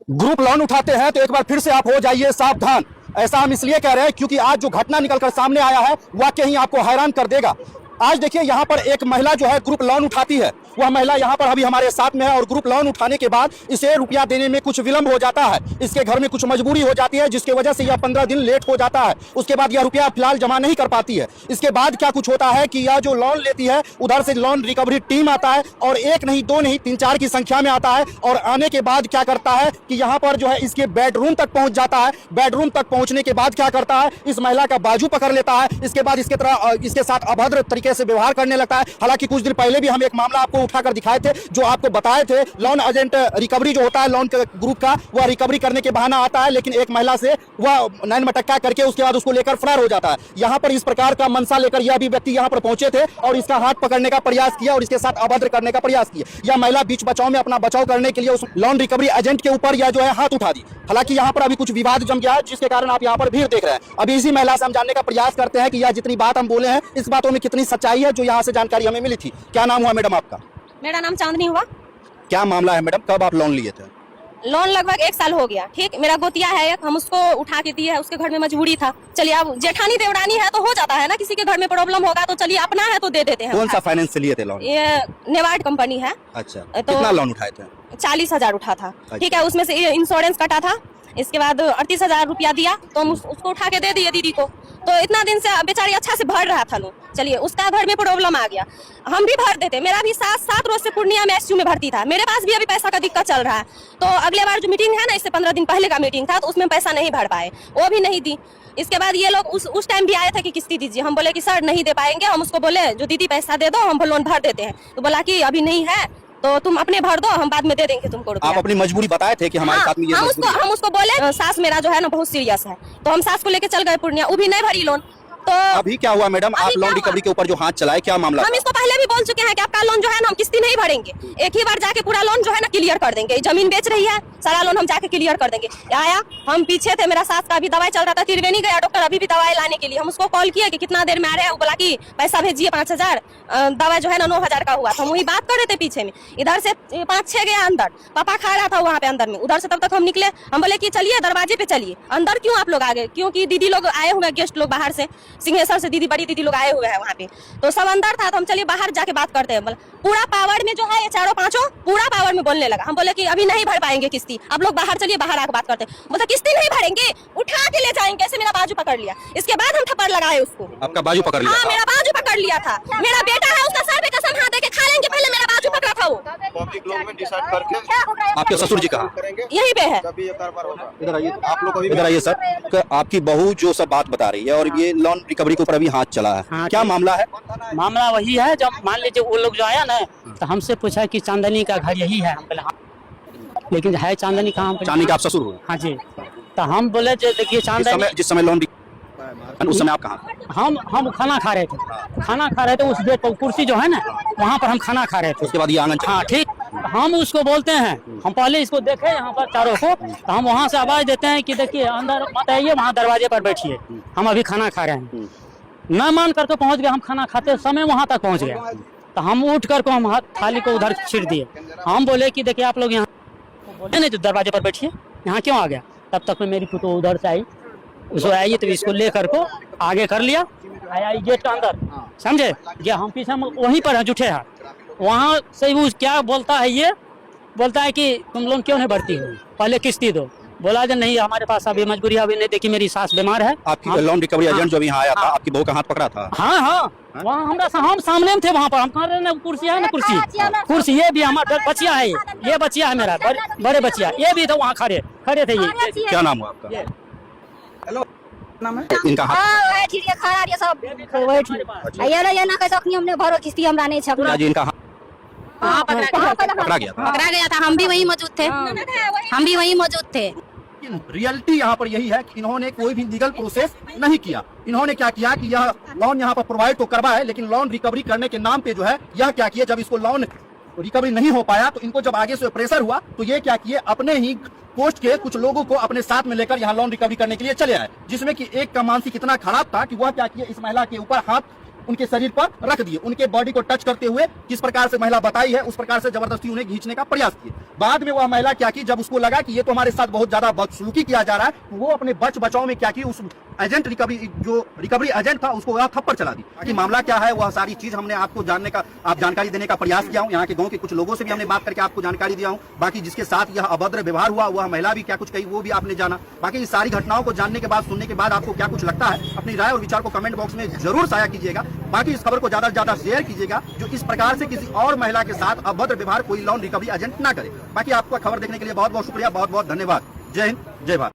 Group loan उठाते हैं तो एक बार फिर से आप हो जाइए सावधान। ऐसा हम इसलिए कह रहे हैं क्योंकि आज जो घटना निकलकर सामने आया है वाकई ही आपको हैरान कर देगा। आज देखिए यहाँ पर एक महिला जो है ग्रुप लोन उठाती है, वह महिला यहाँ पर अभी हमारे साथ में है और ग्रुप लोन उठाने के बाद इसे रुपया देने में कुछ विलंब हो जाता है। इसके घर में कुछ मजबूरी हो जाती है जिसकी वजह से यह 15 दिन लेट हो जाता है। उसके बाद यह रुपया फिलहाल जमा नहीं कर पाती है। इसके बाद क्या कुछ होता है कि यह जो लोन लेती है उधर से लोन रिकवरी टीम आता है और एक नहीं दो नहीं 3-4 की संख्या में आता है और आने के बाद क्या करता है कि यहाँ पर जो है इसके बेडरूम तक पहुंच जाता है। बेडरूम तक पहुंचने के बाद क्या करता है, इस महिला का बाजू पकड़ लेता है। इसके बाद इसके साथ अभद्र तरीके से व्यवहार करने लगता है। हालांकि कुछ दिन पहले भी हम एक मामला आपको उठाकर दिखाए थे, जो आपको बताए थे लोन एजेंट रिकवरी जो होता है लोन के ग्रुप का, वह रिकवरी करने के बहाना आता है लेकिन एक महिला से वह नैन मटक्का करके उसके बाद उसको लेकर फरार हो जाता है। यहाँ पर इस प्रकार का मनसा लेकर यह भी व्यक्ति यहाँ पर पहुंचे थे और इसका हाथ पकड़ने का प्रयास किया और इसके साथ अभद्र करने का प्रयास किया। यह महिला बीच बचाव में अपना बचाव करने के लिए उस लोन रिकवरी एजेंट के ऊपर यह जो है हाथ उठा दी। हालांकि यहाँ पर अभी कुछ विवाद जम गया है जिसके कारण आप यहाँ पर भीड़ देख रहे हैं। अभी इसी महिला से हम जानने का प्रयास करते हैं कि यह जितनी बात हम बोले हैं इस बातों में कितनी सच्चाई है जो यहाँ से जानकारी हमें मिली थी। क्या नाम हुआ मैडम आपका? मेरा नाम चांदनी हुआ। क्या मामला है मैडम, कब आप लोन लिए थे? लोन लगभग 1 साल हो गया। ठीक, मेरा गोतिया है एक, हम उसको उठा के दिए है, उसके घर में मजबूरी था। चलिए अब जेठानी देवरानी है तो हो जाता है ना, किसी के घर में प्रॉब्लम होगा तो चलिए अपना है तो दे देते हैं। कौन सा फाइनेंस से लिए थे लोन? ये नेवार्ड कंपनी है। अच्छा, तो कितना लोन उठाए थे? 40,000 उठा था। अच्छा। ठीक है, उसमें से इंश्योरेंस कटा था। इसके बाद 38,000 रुपया दिया तो हम उसको उठा के दे दिए दीदी को। तो इतना दिन से बेचारी अच्छा से भर रहा था लोन। चलिए उसका घर में प्रॉब्लम आ गया, हम भी भर देते। मेरा भी 7 रोज से पूर्णिया में एसयू में भर्ती था। मेरे पास भी अभी पैसा का दिक्कत चल रहा है। तो अगले बार जो मीटिंग है ना, इससे 15 दिन पहले का मीटिंग था, तो उसमें पैसा नहीं भर पाए, वो भी नहीं दी। इसके बाद ये लोग उस टाइम भी आए थे कि किस्ती दीजिए। हम बोले कि सर नहीं दे पाएंगे। हम उसको बोले जो दीदी पैसा दे दो, हम लोन भर देते हैं। तो बोला कि अभी नहीं है तो तुम अपने भर दो, हम बाद में दे देंगे तुमको रुपया। आप अपनी मजबूरी बताए थे कि हमारे साथ में ये मजबूरी है। हम उसको बोले सास मेरा जो है ना बहुत सीरियस है, तो हम सास को लेके चल गए पूर्णिया। वो भी नहीं भरी लोन। तो अभी क्या हुआ मैडम, आप लोन रिकवरी के ऊपर जो हाथ चलाए, क्या मामला? हम इसको पहले भी बोल चुके हैं कि आपका लोन जो है ना हम किस्ती नहीं भरेंगे, एक ही बार जाके पूरा लोन जो है ना क्लियर कर देंगे। जमीन बेच रही है, सारा लोन हम जाके क्लियर कर देंगे। आया, हम पीछे थे, मेरा सास का भी दवाई चल रहा था, त्रिवेणी गया डॉक्टर अभी भी दवाई लाने के लिए। हम उसको कॉल किए कि कितना देर में आ रहे हैं, वो बोला कि पैसा भेजिए 5,000। दवा जो है ना 9,000 का हुआ था। हम वही बात कर रहे थे पीछे में, इधर से 5-6 गया अंदर, पापा खा रहा था वहाँ पे अंदर में। उधर से तब तक हम निकले, हम बोले कि चलिए दरवाजे पे चलिए। अंदर क्यों आप लोग आ गए? क्योंकि दीदी लोग आए हुए, गेस्ट लोग बाहर से, सिंहेश्वर से दीदी, बड़ी दीदी लोग आए हुए हैं वहाँ पे। तो सब अंदर था, तो हम चलिए बाहर जाके बात करते हैं। बोला पूरा पावर में जो है ये 4-5 पूरा पावर में बोलने लगा। हम बोले कि अभी नहीं भर पाएंगे किस्ती, आप लोग बाहर चलिए, बाहर आकर बात करते हैं। बोला किस्ती नहीं भरेंगे, उठा के ले जाएंगे। ऐसे मेरा बाजू पकड़ लिया। इसके बाद हम थप्पड़ लगाए उसको। आपका बाजू पकड़ लिया? हाँ, मेरा बाजू पकड़ लिया था। मेरा बेटा है, उसका सर पे कसम हाथ देके खा लेंगे, पहले मेरा बाजू पकड़ा था वो। पब्लिक लोन में डिसाइड करके आपके ससुर जी कहाँ? यहीं पे है। तभी ये कारोबार होगा। इधर आइए, आप लोग अभी इधर आइए सर। आपकी बहू जो सब बात बता रही है और ये लोन रिकवरी के ऊपर अभी हाथ चला है, हाँ, क्या मामला है? मामला वही है, जब मान लीजिए वो लोग जो आया ना तो हमसे पूछा कि चांदनी का घर यही है। हम बोले हाँ, लेकिन है चांदनी कहाँ? चांदनी का आप ससुर हो? हाँ जी। तो हम बोले देखिए चांदनी, जिस समय लोन उस समय आप कहाँ? हम खाना खा रहे थे उस बेड पर, कुर्सी जो है ना वहाँ पर हम खाना खा रहे थे। उसके बाद ये आंगन हाँ ठीक, हम उसको बोलते हैं, हम पहले इसको देखे यहाँ पर चारों को, तो हम वहाँ से आवाज देते हैं कि देखिए अंदर मत आइए, वहाँ दरवाजे पर बैठिए, हम अभी खाना खा रहे हैं। न मान करके पहुँच गए, हम खाना खाते समय वहाँ तक पहुँच गए। तो हम उठ करके हम हाथ थाली को उधर छिड़ दिए। हम बोले कि देखिए आप लोग यहाँ बोले नहीं तो दरवाजे पर बैठिए, यहाँ क्यों आ गया? तब तक में मेरी फोटो उधर से आई, उसको आई तो इसको लेकर को आगे कर लिया, आया गेट के अंदर, समझे? ये हम पीछे वहीं पर हैं जुटे हैं। वहाँ से वो क्या बोलता है, ये बोलता है कि तुम लोग क्यों नहीं भरती हो, पहले किस्ती दो। बोला जो नहीं हमारे पास अभी मजबूरी है, अभी नहीं, देखी मेरी सास बीमार है। आपकी लोन रिकवरी एजेंट जो यहाँ आया था, आपकी बहू का हाथ पकड़ा था? हाँ, वहाँ हम सामने में थे, वहाँ पर हम कहाँ रहे ना, कुर्सी है ना, कुर्सी ये भी हमारा बचिया है, ये बचिया है मेरा, बड़े बचिया, ये भी थे वहाँ खड़े थे। ये क्या नाम हुआ आपका? हेलो, नाम है इनका हाथ हां ठीक है, खड़ा ये सब बैठ ये ना कैसे अखनी हमने भरो किस्ती हमरा नहीं छपना। क्या जी इनका हाथ पकड़ा गया था? पकड़ा गया था, हम भी वहीं मौजूद थे। रियलिटी यहाँ पर यही है कि इन्होंने कोई भी लीगल प्रोसेस नहीं किया। इन्होंने क्या किया कि यह लोन यहाँ पर प्रोवाइड तो करवाया है, लेकिन लोन रिकवरी करने के नाम पे जो है यह क्या किया, जब इसको लोन रिकवरी नहीं हो पाया तो इनको जब आगे से प्रेशर हुआ तो ये क्या किए, अपने ही पोस्ट के कुछ लोगों को अपने साथ में लेकर यहाँ लोन रिकवरी करने के लिए चले आए, जिसमें कि एक का मानसिक इतना खराब था कि वह क्या किए, इस महिला के ऊपर हाथ उनके शरीर पर रख दिए, उनके बॉडी को टच करते हुए किस प्रकार से महिला बताई है उस प्रकार से जबरदस्ती उन्हें खींचने का प्रयास किए। बाद में वह महिला क्या की, जब उसको लगा कि ये तो हमारे साथ बहुत ज्यादा बदसलूकी किया जा रहा है, वो अपने बचाव में क्या की, उस एजेंट रिकवरी एजेंट था उसको वह थप्पड़ चला दी। बाकी मामला क्या है वह सारी चीज हमने आपको जानकारी देने का प्रयास किया हूं। यहाँ के गांव के कुछ लोगों से भी हमने बात करके आपको जानकारी दिया हूं। बाकी जिसके साथ यह अभद्र व्यवहार हुआ वह महिला भी क्या कुछ कही वो भी आपने जाना। बाकी इस सारी घटनाओं को जानने के बाद, सुनने के बाद आपको क्या कुछ लगता है, अपनी राय और विचार को कमेंट बॉक्स में जरूर साझा कीजिएगा। बाकी इस खबर को ज्यादा से ज्यादा शेयर कीजिएगा जो इस प्रकार से किसी और महिला के साथ अभद्र व्यवहार कोई लोन रिकवरी एजेंट ना करे। बाकी आपका खबर देखने के लिए बहुत बहुत शुक्रिया, बहुत बहुत धन्यवाद। जय हिंद, जय भारत।